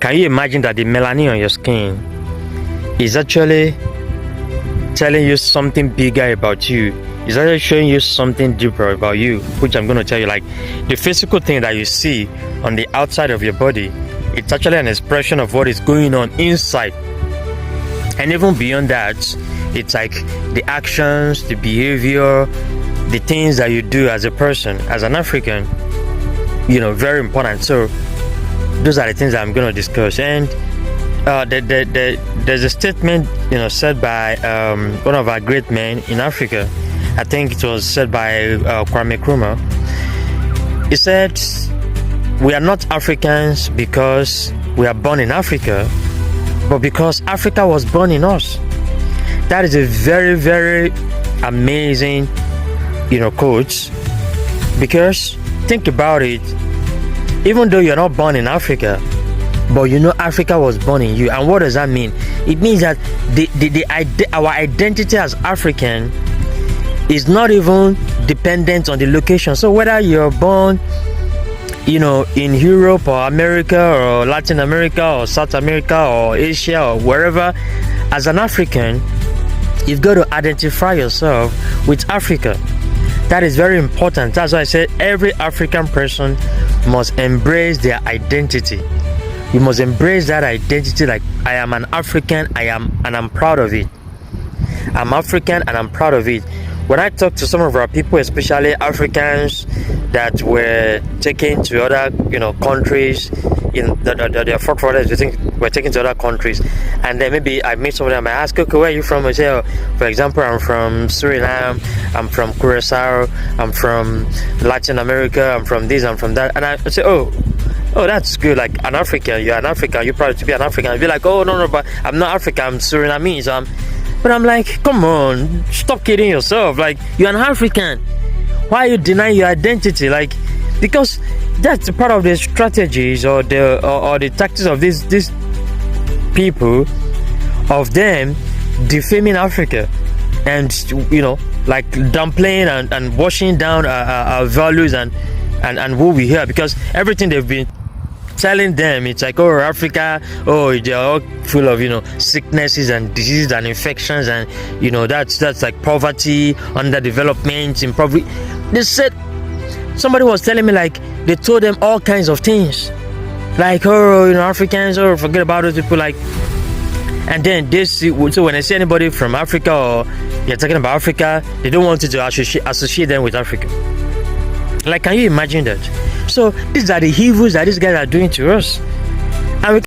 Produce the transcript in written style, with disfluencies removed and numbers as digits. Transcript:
Can you imagine that the melanin on your skin is actually telling you something bigger about you? It's actually showing you something deeper about you, which I'm going to tell you. Like the physical thing that you see on the outside of your body, it's actually an expression of what is going on inside. And even beyond that, it's like the actions, the behavior, the things that you do as a person, as an African, very important. So those are the things that I'm going to discuss. And there's a statement, said by one of our great men in Africa. I think it was said by Kwame Nkrumah. He said, "We are not Africans because we are born in Africa, but because Africa was born in us." That is a very, very amazing, quote. Because think about it. Even though you're not born in Africa, but Africa was born in you. And what does that mean? It means that our identity as African is not even dependent on the location. So whether you're born, in Europe or America or Latin America or South America or Asia or wherever, as an African, you've got to identify yourself with Africa. That is very important. That's why I said every African person must embrace their identity. You must embrace that identity. Like, I am an African, and I'm proud of it. I'm African and I'm proud of it. When I talk to some of our people, especially Africans that were taken to other, countries, their forefathers were taken to other countries, and then maybe I meet somebody and I ask, okay, where are you from? I say, for example, I'm from Suriname, I'm from Curacao, I'm from Latin America, I'm from this, I'm from that, and I say, oh, that's good. Like an African, you're an African, you're proud to be an African. I'd be like, oh no, but I'm not African, I'm Surinamese. But I'm like, come on, stop kidding yourself. Like, you're an African. Why are you denying your identity? Like, because that's part of the strategies or the tactics of these people, of them defaming Africa and like downplaying and washing down our values and who we are, because everything they've been telling them, it's like, oh, Africa, oh, they're all full of sicknesses and diseases and infections, and that's like poverty, underdevelopment, impoverished. They said, somebody was telling me, like, they told them all kinds of things, like, oh, Africans, oh, forget about those people, like. And then so when I see anybody from Africa, or you're talking about Africa, they don't want you to associate them with Africa. Like, can you imagine that? So these are the evils that these guys are doing to us.